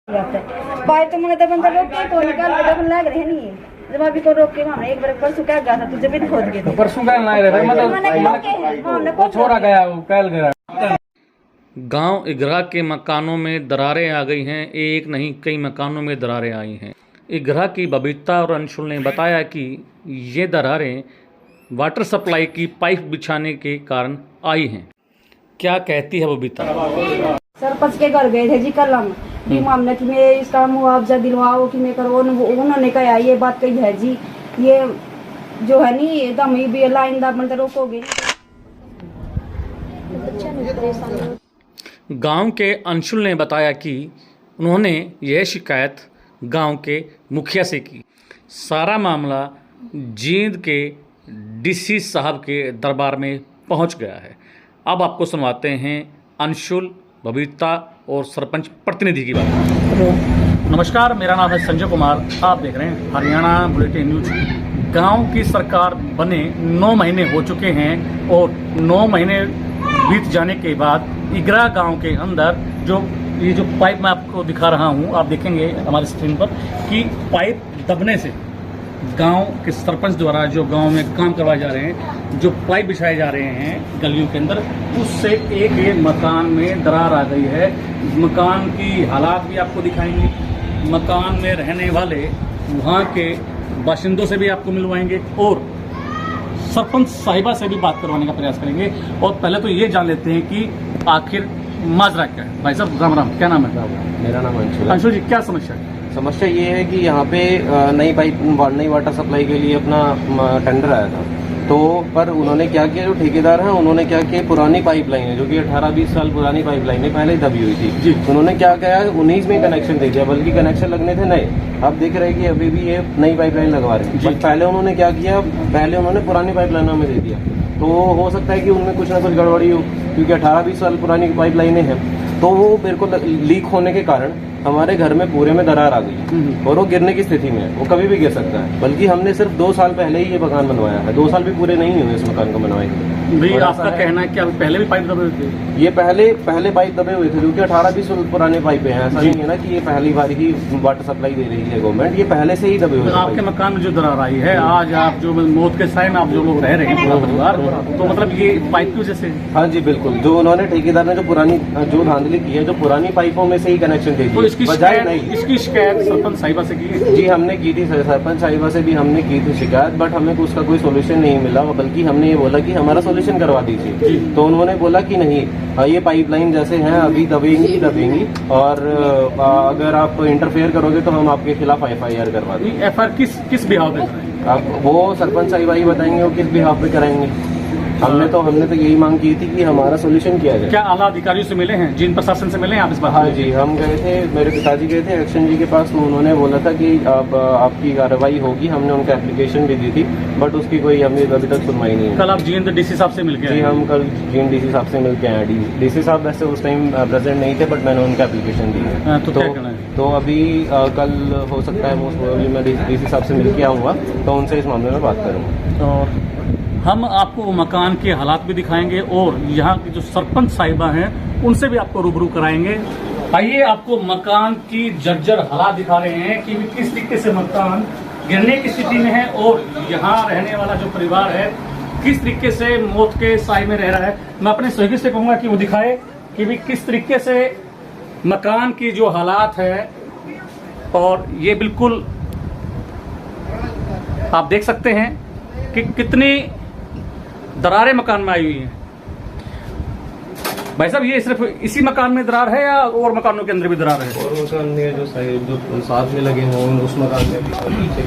Pipe तो मैंने तो बंदा रोक के तो निकाल के तो लग रहे नहीं जब अभी को रोक के हमने एक बार परसों क्या गया था तुझे भी खोद के तो परसों क्या ना रहे मतलब वो छोड़ा गया वो कैल गया। गांव इगरा के मकानों में दरारें आ गई हैं। एक नहीं कई मकानों में दरारें आई हैं। इगरा की बबीता और अंशुल ने बताया कि ये दरारें वाटर सप्लाई की पाइप बिछाने के कारण आई हैं। क्या कहती है बबीता? सरपंच के घर गए थे जी कल हम कि मामले कि मैं इसका मुआवजा दिलवाओ कि मैं करो उन्होंने कहा ये बात कही है जी ये जो है नी एकदम ही भी लाइन दा मतलब रोकोगे। गांव के अंशुल ने बताया कि उन्होंने यह शिकायत गांव के मुखिया से की। सारा मामला जींद के डीसी साहब के दरबार में पहुंच गया है। अब आपको सुनवाते हैं अंशुल, बबीता और सरपंच प्रतिनिधि की बात। नमस्कार, मेरा नाम है संजय कुमार। आप देख रहे हैं हरियाणा बुलेटिन न्यूज। गांव की सरकार बने 9 महीने हो चुके हैं और 9 महीने बीत जाने के बाद इगरा गांव के अंदर ये जो पाइप मैं आपको दिखा रहा हूं, आप देखेंगे हमारे स्क्रीन पर कि पाइप दबने से गांव के सरपंच द्वारा जो गांव में काम करवाए जा रहे हैं, जो पाइप बिछाए जा रहे हैं गलियों के अंदर, उससे एक मकान में दरार आ गई है। मकान की हालात भी आपको दिखाएंगे, मकान में रहने वाले वहां के बाशिंदों से भी आपको मिलवाएंगे और सरपंच साहिबा से भी बात करवाने का प्रयास करेंगे। और पहले तो ये जान लेते हैं कि आखिर माजरा क्या है। भाई साहब राम राम, क्या नाम है? मेरा नाम अंशुल। अंशुल जी, क्या समस्या है? समस्या ये है कि यहाँ पे नई वाटर सप्लाई के लिए अपना टेंडर आया था, तो पर उन्होंने क्या किया, जो ठेकेदार हैं उन्होंने क्या किया, पुरानी पाइपलाइन है जो कि 18-20 साल पुरानी पाइपलाइन है, पहले दबी हुई थी जी। उन्होंने क्या किया, 19 में कनेक्शन दे दिया, बल्कि कनेक्शन लगने थे नए। अब देख रहे हैं कि अभी भी ये नई पाइपलाइन लगवा रहे हैं। बट पहले उन्होंने क्या किया, पहले उन्होंने पुरानी पाइपलाइनों में दे दिया, तो हो सकता है कि उनमें कुछ ना कुछ गड़बड़ी हो, क्योंकि 18-20 साल पुरानी पाइपलाइनें हैं। तो वो बिल्कुल लीक होने के कारण हमारे घर में पूरे में दरार आ गई और वो गिरने की स्थिति में है, वो कभी भी गिर सकता है। बल्कि हमने सिर्फ 2 साल पहले ही ये मकान बनवाया है, 2 साल भी पूरे नहीं हुए इस मकान को बनवाए। भाई आपका कहना है कि पहले भी पाइप दबे हुए थे? ये पहले पाइप दबे हुए थे, क्योंकि 18-20 पुराने पाइपें हैं। ऐसा नहीं है ना कि ये पहली बार ही वाटर सप्लाई दे रही है गवर्नमेंट, ये पहले से ही दबे हुए। आपके मकान में जो दरार आई है, आज आप जो मौत के साय में आप जो लोग रह रहे हैं पूरा परिवार, तो मतलब ये पाइप की वजह से? हाँ जी बिल्कुल, जो उन्होंने ठेकेदार ने जो धांधली की है, जो पुरानी पाइपों में से ही कनेक्शन दे दिया। इसकी शिकायत सरपंच साहिबा से की? जी हमने की थी, सरपंच साहिबा से भी हमने की थी शिकायत, बट हमें उसका कोई सोल्यूशन नहीं मिला। बल्कि हमने ये बोला कि हमारा सोल्यूशन करवा दीजिए, तो उन्होंने बोला कि नहीं, ये पाइपलाइन जैसे हैं अभी दबेंगी और अगर आप इंटरफेयर करोगे तो हम आपके खिलाफ FIR करवा देंगे। FIR किस बिहाव पे? आप वो सरपंच साहिबा ही बताएंगे वो किस बिहाव पे कराएंगे। हमने तो यही मांग की थी कि हमारा सोल्यूशन किया जाए। क्या आला अधिकारियों से मिले हैं, जिन प्रशासन से मिले हैं आप इस बात? हाँ जी, हम गए थे, मेरे पिताजी गए थे एक्शन जी के पास, तो उन्होंने बोला था कि अब आपकी कार्रवाई होगी। हमने उनका एप्लीकेशन भी दी थी, बट उसकी कोई हमें अभी तक सुनवाई नहीं है। कल आप जींद डीसी साहब से मिल गए? जी हम कल जींद डीसी साहब से मिल के आए। डीसी साहब वैसे उस टाइम प्रेजेंट नहीं थे, बट मैंने उनका एप्लीकेशन दी है। तो अभी कल हो सकता है मोस्ट प्रोबेबली मैं डीसी साहब से मिल के आऊँगा, तो उनसे इस मामले में बात करूँगा। और हम आपको मकान के हालात भी दिखाएंगे और यहाँ की जो सरपंच साहिबा हैं उनसे भी आपको रूबरू कराएंगे। आइए आपको मकान की जर्जर हालात दिखा रहे हैं कि किस तरीके से मकान गिरने की स्थिति में है और यहाँ रहने वाला जो परिवार है किस तरीके से मौत के साए में रह रहा है। मैं अपने सहयोगी से कहूँगा कि वो दिखाए कि भी किस तरीके से मकान की जो हालात है, और ये बिल्कुल आप देख सकते हैं कि कितनी दरारें मकान में आई हुई हैं। भाई साहब, ये सिर्फ इसी मकान में दरार है या और मकानों के अंदर भी दरार है? और मकान में जो साथ में लगे हों उस मकान में भी पीछे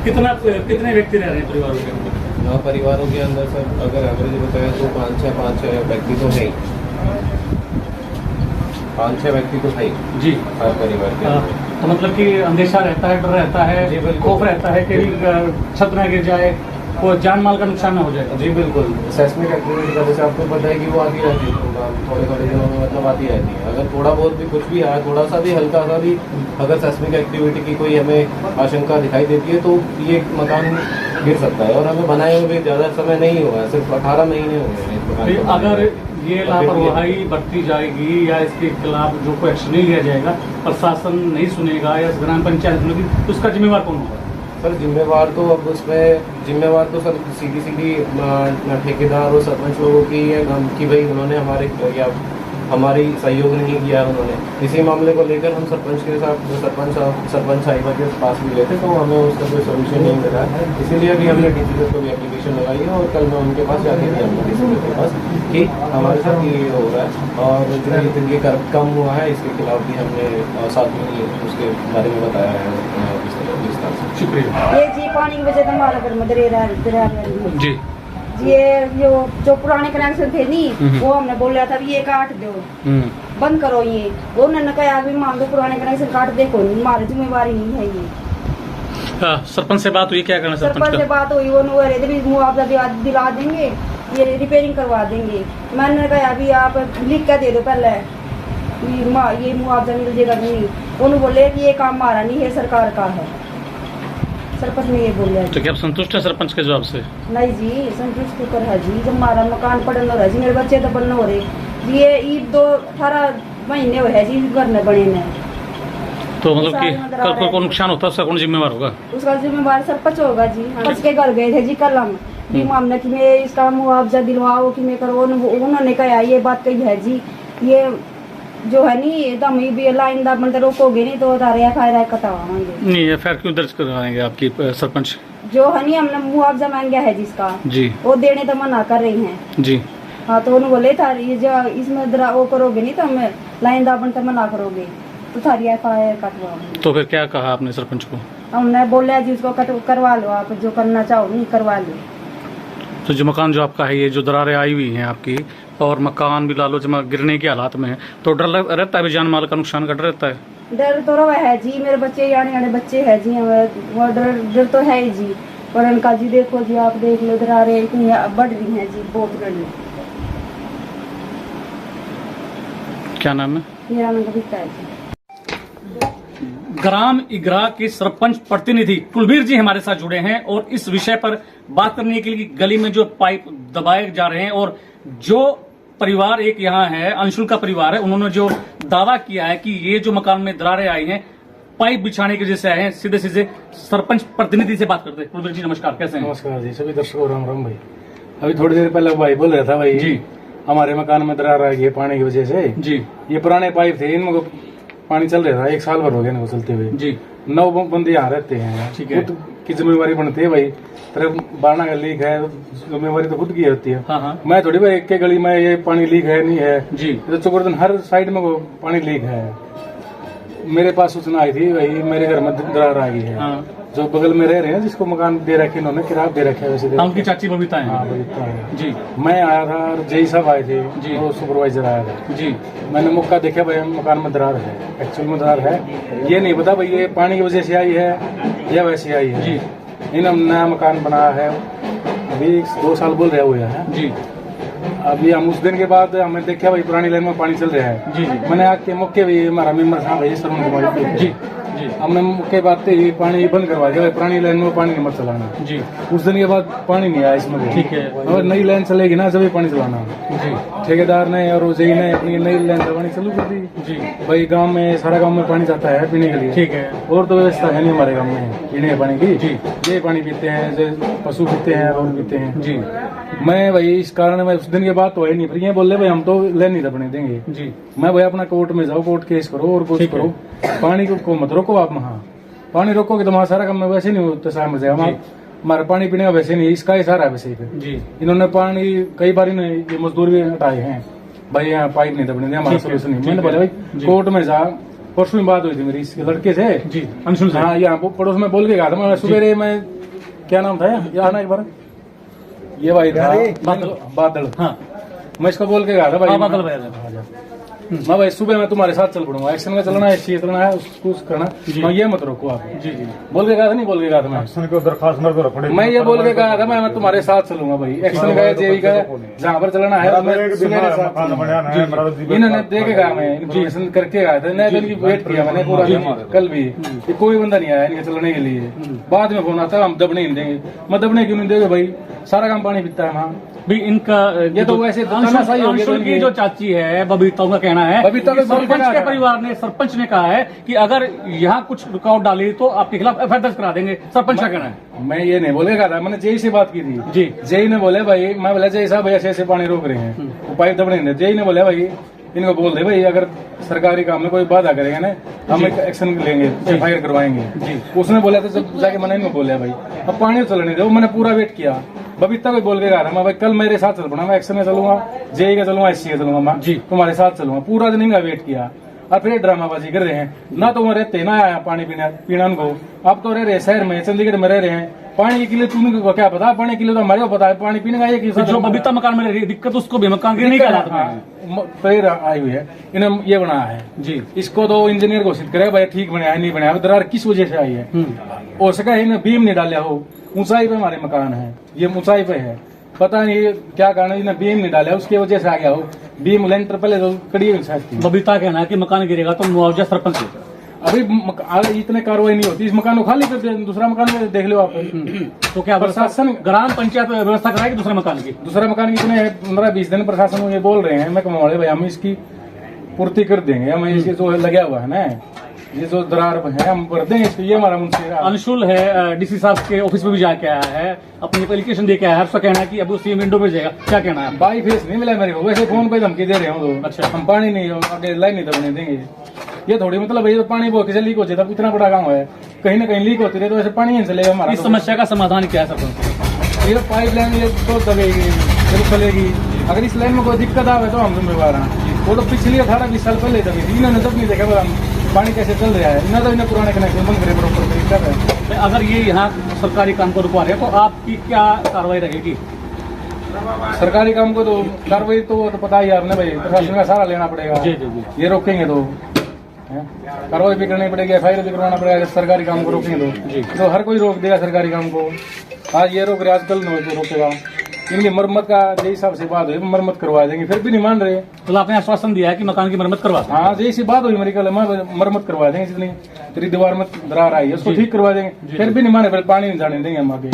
कितने व्यक्ति रह रहे हैं परिवारों के अंदर? 9 परिवारों के अंदर सर अगर एवरेज बताया तो 5-6 व्यक्ति तो है, 5-6 व्यक्ति तो है जी हर परिवार के। तो मतलब कि अंदेशा रहता है, डर रहता है, खौफ रहता है कि छत न गिर जाए, वो जान माल का नुकसान ना हो जाए। जी बिल्कुल, सेस्मिक एक्टिविटी का जैसे आपको पता है कि वो आती रहती है, थोड़े दिनों में मतलब आती रहती है। अगर थोड़ा बहुत भी कुछ भी आया, थोड़ा सा भी हल्का सा भी अगर सेस्मिक एक्टिविटी की कोई हमें आशंका दिखाई देती है, तो ये मकान गिर सकता है। और हमें बनाए हुए भी ज़्यादा समय नहीं हुआ है, सिर्फ 18 महीने हुए हैं इस मकान को। अगर ये लापरवाही बरती जाएगी या इसके खिलाफ जो कोई एक्शन नहीं लिया जाएगा, प्रशासन नहीं सुनेगा या ग्राम पंचायत सुनेगी, तो उसका जिम्मेवार कौन होगा? सर जिम्मेवार तो अब उसमें जिम्मेवार तो सर सीधी ठेकेदार और सरपंच लोगों की है कि भाई उन्होंने हमारी सहयोग नहीं किया उन्होंने। इसी मामले को लेकर हम सरपंच के साथ सरपंच साहिबा के पास भी गए थे, तो हमें उसका कोई सोल्यूशन नहीं मिला है। इसीलिए अभी हमने डीसी को भी एप्लीकेशन लगाई है और कल मैं उनके पास जाके भी आऊँगा डीसी के पास कि हमारे साथ ये हो रहा है और जो ये कम हुआ है इसके खिलाफ भी हमने साथ में उसके बारे में बताया है विस्तार से। शुक्रिया। ये जी पानी की वजह से हमारा घर में दरिया जी ये जो पुराने कनेक्शन थे नहीं, वो हमने बोल रहा था ये काट दो, बंद करो ये। वो उन्होंने कहा अभी मान दो पुराने कनेक्शन काट दे, कोई हमारी जिम्मेवारी नहीं है ये। सरपंच से बात हुई, क्या करना सरपंच से बात हुई, वो मुआवजा दिला देंगे, ये रिपेयरिंग करवा देंगे। मैंने कहा अभी आप लिख कर दे दो पहले, ये मुआवजा मिल जाएगा नहीं। उन्होंने बोले कि ये काम हमारा नहीं है, सरकार का है। सरपंच ने ये बोला। तो क्या आप संतुष्ट है सरपंच के जवाब से? नहीं जी, संतुष्ट तो कर है जी, जब हमारा मकान पड़न हो रहा है जी, मेरे बच्चे तो बनने हो रहे जी, ये ईद 18 महीने हुए है जी घर में बने में। तो मतलब कि को नुकसान होता है उसका कौन जिम्मेवार होगा? उसका जिम्मेवार सरपंच होगा जी। सरपंच के घर गए थे जी कल हम, कि मामला कि मैं इसका मुआवजा दिलवाओ कि मैं करो। उन्होंने कहा ये बात कही है जी, ये जो है नी दम भी लाइन दा मतलब रोकोगे नहीं तो तारे FIR कटवाएंगे। नहीं FIR क्यों दर्ज करवाएंगे आपकी सरपंच? जो है नी हमने मुआवजा मांगा है जिसका जी, वो देने तो मना कर रही हैं जी। हाँ, तो उन्होंने बोले था ये जो इसमें वो करोगे नहीं तो हम लाइन दाबन तो मना करोगे तो थारी FIR कटवाओगे। तो फिर क्या कहा आपने सरपंच को? हमने बोला जी उसको करवा लो, आप जो करना चाहो नहीं करवा लो। तो जो मकान जो आपका है, ये जो दरारें आई हुई हैं आपकी और मकान भी लालो जमा गिरने के हालात में है, तो डर रहता है, जान माल का नुकसान का डर रहता है? डर तो रहा है जी, मेरे बच्चे आने बच्चे हैं जी, वो डर तो है ही जी। और उनका जी देखो जी, आप देख लो दरारें इतनी बढ़ रही हैं जी, बहुत बढ़ रही। क्या नाम है? मेरा नाम कविता है जी। ग्राम इगरा के सरपंच प्रतिनिधि कुलबीर जी हमारे साथ जुड़े हैं और इस विषय पर बात करने के लिए गली में जो पाइप दबाए जा रहे हैं और जो परिवार एक यहाँ है, अंशुल का परिवार है, उन्होंने जो दावा किया है कि ये जो मकान में दरारें आई हैं पाइप बिछाने की वजह से आए हैं। सीधे सरपंच प्रतिनिधि से बात करते हैं। कुलबीर जी नमस्कार, कैसे हैं? नमस्कार जी, सभी दर्शकों राम राम भाई। अभी थोड़ी देर पहले भाई बोल रहा था भाई जी, हमारे मकान में दरार आ गई है पानी की वजह से जी। ये पुराने पाइप थे, इनको पानी चल रहा था, 1 साल भर हो गया इनको चलते हुए जी। 9 बंदे यहाँ रहते हैं, ठीक है। खुद की जिम्मेवारी बनती है भाई। तरफ बारना का लीक है, जिम्मेवारी तो खुद की होती है। हाँ हाँ मैं थोड़ी भाई एक के गली में ये पानी लीक है नहीं है जी, तो चौकड़न हर साइड में वो पानी लीक है। मेरे पास सूचना आई थी भाई मेरे घर में दरार आ गई है। हाँ। जो बगल में रह रहे हैं जिसको मकान दे रखे इन्होंने, किराया दे रखा है वैसे उनकी चाची बबीता है। हाँ बबीता है जी मैं आया था और जय साहब आए थे जी, वो सुपरवाइजर आया था जी। मैंने मौका देखा भाई मकान में दरार है, एक्चुअल में दरार है, ये नहीं पता भाई ये पानी की वजह से आई है या वैसे आई है जी। इन्होंने नया मकान बनाया है, अभी 2 साल बोल रहे हुए हैं जी। अभी हम उस दिन के बाद हमें देखा भाई पुरानी लाइन में पानी चल रहा है जी, मैंने आके मौके भी हमारा मेम्बर साहब है श्रवण कुमार जी जी हमने मौके बाद ही पानी बंद करवा दिया, पुरानी लाइन में पानी नहीं मत चलाना जी। उस दिन के बाद पानी नहीं आया इसमें। ठीक है। और नई लाइन चलेगी ना जब पानी चलाना जी ठेकेदार ने और जेई ने अपनी नई लाइन चलानी चालू कर दी जी। भाई गांव में सारा गांव में पानी जाता है पीने के लिए, ठीक है। और तो व्यवस्था है नहीं हमारे गांव में पीने के पानी की जी। ये पानी पीते हैं जो पशु पीते हैं और पीते हैं जी। मैं भाई इस कारण मैं उस दिन के बाद तो है नहीं, फिर ये बोल रहे भाई हम तो लेन नहीं दबने देंगे जी। मैं भाई अपना कोर्ट में जाओ, कोर्ट केस करो और कुछ करो, पानी को मत रोको आप। वहाँ पानी रोकोगे तो वहाँ सारा काम में वैसे नहीं होता, सारा मर जाएगा हमारा पानी पीने का वैसे नहीं, इसका ही सारा है वैसे ही जी। इन्होंने पानी कई बार ये मजदूर भी हटाए हैं भाई यहाँ पाइप नहीं दबने दिया, हमारा सोल्यूशन नहीं। मैंने बोला भाई कोर्ट में जा, परसों में बात हुई थी मेरी इसके लड़के से जी, अंशुल से। हाँ यहाँ पड़ोस में बोल के गया था मैं सुबह में, क्या नाम था ये आना एक बार, ये भाई था बादल। हाँ मैं इसको बोल के गया था भाई बादल मैं भाई सुबह मैं तुम्हारे साथ चल पड़ूंगा, एक्शन में चलना है, इस चीज चलना है, उसको करना, मैं ये मत रोको आप। जी जी बोल के कहा था, नहीं बोल के कहा था मैं ये बोल के कहा था मैं तुम्हारे साथ चलूंगा भाई, एक्शन का जेई का जहाँ पर चलना है इन्होंने देखे कहा, मैं इन्फॉर्मेशन करके आया था, नहीं तो इनकी वेट किया मैंने पूरा दिन, कल भी कोई बंदा नहीं आया इनके चलने के लिए। बाद में फोन आता हम दबने नहीं देंगे, मैं दबने क्यों नहीं देंगे भाई, सारा काम पानी पीता है वहाँ भी इनका ये तो वैसे तानाशाही हो गया। अंशुल की जो चाची है बबीता, उनका कहना है बबीता कि को बोल के सरपंच के आया। परिवार ने, सरपंच ने कहा है कि अगर यहाँ कुछ रुकावट डाली तो आपके खिलाफ एफआईआर दर्ज करा देंगे। सरपंच का कहना है। मैं ये नहीं बोलेगा था, मैंने जेई से बात की थी जी। जेई ने बोले भाई, मैं बोला जेई साहब ऐसे ऐसे पानी रोक रहे हैं, वो पाइप दबने नहीं दे। जेई ने बोला भाई इनको बोल दे भाई, अगर सरकारी काम में कोई बाधा करेगा ना हम एक एक्शन लेंगे, एफआईआर करवाएंगे जी। उसने बोला था, जब जाके मैंने इनको बोला भाई अब पानी तो चलने दो, मैंने पूरा वेट किया। बबीता को बोल के कहा था मैं भाई कल मेरे साथ चल पड़ा, मैं एक्शन में चलूंगा, जेई का चलूंगा, एससी का चलूंगा, मैं जी तुम्हारे साथ चलूंगा। पूरा दिन इनका वेट किया और फिर ड्रामाबाजी कर रहे हैं, ना तो वो रहते ना आया पानी पीना उनको, अब तो रह रहे शहर में, चंडीगढ़ में रह रहे हैं। पानी के लिए तुम्हें क्या पता, पानी के लिए तो हमारे को पता है, पानी पीने का ये जो बबीता मकान में रह रही है, दिक्कत उसको भी मकान की नहीं कहलाता पैर आई हुई है, इन्हें ये बनाया है जी। इसको तो इंजीनियर घोषित करे भाई ठीक बनाया है, नहीं बनाया, दरार किस वजह से आई है, हो सका है इन्हें बीम नहीं डाला हो, ऊंचाई पे हमारे मकान है, ये ऊंचाई पे है, पता नहीं क्या कारण है, इन्हें बीम नहीं डाला उसकी वजह से आ गया हो, बीम लेंटर पहले तो कड़ी हुई सकती। बबीता कहना है कि मकान गिरेगा तो मुआवजा सरपंच देगा। अभी इतने कार्रवाई नहीं होती, इस मकान को खाली कर दिया, दूसरा मकान में देख लो आप। तो क्या प्रशासन, ग्राम पंचायत व्यवस्था कराएगी दूसरे मकान की? दूसरा मकान की इतने 15-20 दिन प्रशासन ये बोल रहे हैं, मैं कमाड़े भाई हम इसकी पूर्ति कर देंगे, हम इसके जो लगा हुआ है ना, ये जो दरार है हम भर देंगे इसको, ये हमारा मुंशी अंशुल है डीसी साहब के ऑफिस में भी जाके आया है, अपनी एप्लीकेशन दे के आया है, उसका कहना है कि अब उसी विंडो पे जाएगा, क्या कहना है? बाई फेस नहीं मिला मेरे को, वैसे फोन पे धमकी दे रहे हो तो अच्छा। हम पानी नहीं आगे लाइन नहीं दबने देंगे, ये थोड़ी मतलब ये तो पानी बहुत किसी लीक हो जाता, इतना बड़ा काम है, कहीं ना कहीं लीक होती रहे तो वैसे पानी नहीं चलेगा हमारा। इस समस्या का समाधान क्या है सरपंच? ये पाइप लाइन ये तो दबेगी फिर चलेगी, अगर इस लाइन में कोई दिक्कत आवे तो हम जिम्मेवार हैं। वो तो पिछली 18-20 साल पहले दबी थी, इन्होंने तब नहीं देखा हम पानी कैसे चल रहा है, इन्हें तो इन्हें पुराने कनेक्शन बंद करे प्रॉपर तरीका है। अगर ये यहाँ सरकारी काम को रुकवा रहे हैं तो आपकी क्या कार्रवाई रहेगी? सरकारी काम को तो कार्रवाई तो पता ही है आपने भाई, प्रशासन का सहारा लेना पड़ेगा। जी जी जी। ये रोकेंगे तो कार्रवाई भी करनी पड़ेगी, एफआईआर भी करवाना पड़ेगा, सरकारी काम को रोकेंगे तो हर कोई रोक देगा सरकारी काम को। आज ये रोक रहे, आज कल नहीं रोकेगा। इनकी मरम्मत का जय साहब से बात हुई, मरम्मत करवा देंगे, फिर भी नहीं मान रहे। तो आपने आश्वासन दिया है कि मकान की मरम्मत करवा? हाँ जय सी बात हुई मेरी कल, मरम्मत करवा देंगे, जितनी तेरी दीवार में दरार आई है उसको ठीक करवा देंगे, फिर भी नहीं माने, फिर पानी नहीं जाने देंगे हम आगे।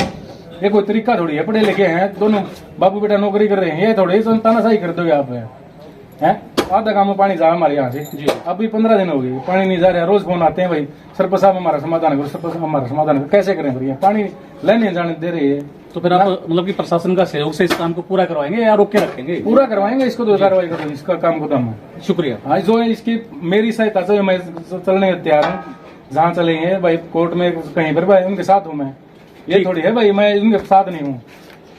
ये कोई तरीका थोड़ी है, पढ़े लिखे हैं दोनों बाबू बेटा नौकरी कर रहे हैं, ये थोड़ी तानाशाही कर दोगे आप है। आधा काम में पानी जा हमारे यहाँ से जी, अभी 15 दिन हो गए पानी नहीं जा रहा है, रोज फोन आते हैं भाई सरपंच साहब हमारा समाधान करो, सरपंच हमारा समाधान करो, कैसे करें फिर पानी लेने जाने दे रही है। तो फिर आप मतलब कि प्रशासन का सहयोग से इस काम को पूरा करवाएंगे या रोक के रखेंगे? पूरा करवाएंगे इसको, तो कार्रवाई करो, इसका काम खत्म है। शुक्रिया। हाँ जो है इसकी मेरी सहायता से मैं चलने को तैयार हूँ, जहाँ चलेंगे भाई कोर्ट में कहीं पर भाई उनके साथ हूँ मैं, ये थोड़ी है भाई मैं उनके साथ नहीं हूँ,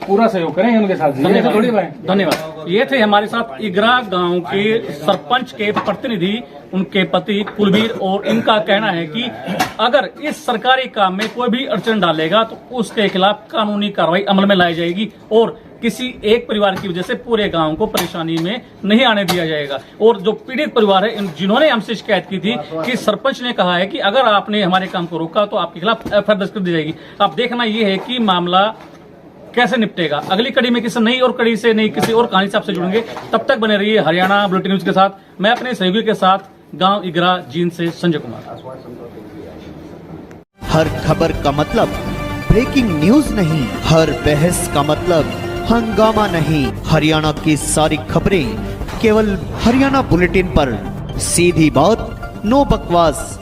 पूरा सहयोग करेंगे उनके साथ। थोड़ी भाई धन्यवाद। ये थे हमारे साथ इगरा गांव के सरपंच के प्रतिनिधि, उनके पति कुलबीर, और इनका कहना है कि अगर इस सरकारी काम में कोई भी अड़चन डालेगा तो उसके खिलाफ कानूनी कार्रवाई अमल में लाई जाएगी और किसी एक परिवार की वजह से पूरे गांव को परेशानी में नहीं आने दिया जाएगा। और जो पीड़ित परिवार है जिन्होंने हमसे शिकायत की थी कि सरपंच ने कहा है कि अगर आपने हमारे काम को रोका तो आपके खिलाफ एफआईआर दर्ज कर दी जाएगी। अब देखना यह है कि मामला कैसे निपटेगा। अगली कड़ी में किसी नई और कड़ी से नई किसी और कहानी से आपसे जुड़ेंगे, तब तक बने रहिए हरियाणा बुलेटिन न्यूज के साथ। मैं अपने सहयोगी के साथ गांव इगरा जींद से संजय कुमार। हर खबर का मतलब ब्रेकिंग न्यूज नहीं, हर बहस का मतलब हंगामा नहीं। हरियाणा की सारी खबरें केवल हरियाणा बुलेटिन पर, सीधी बात, नो बकवास।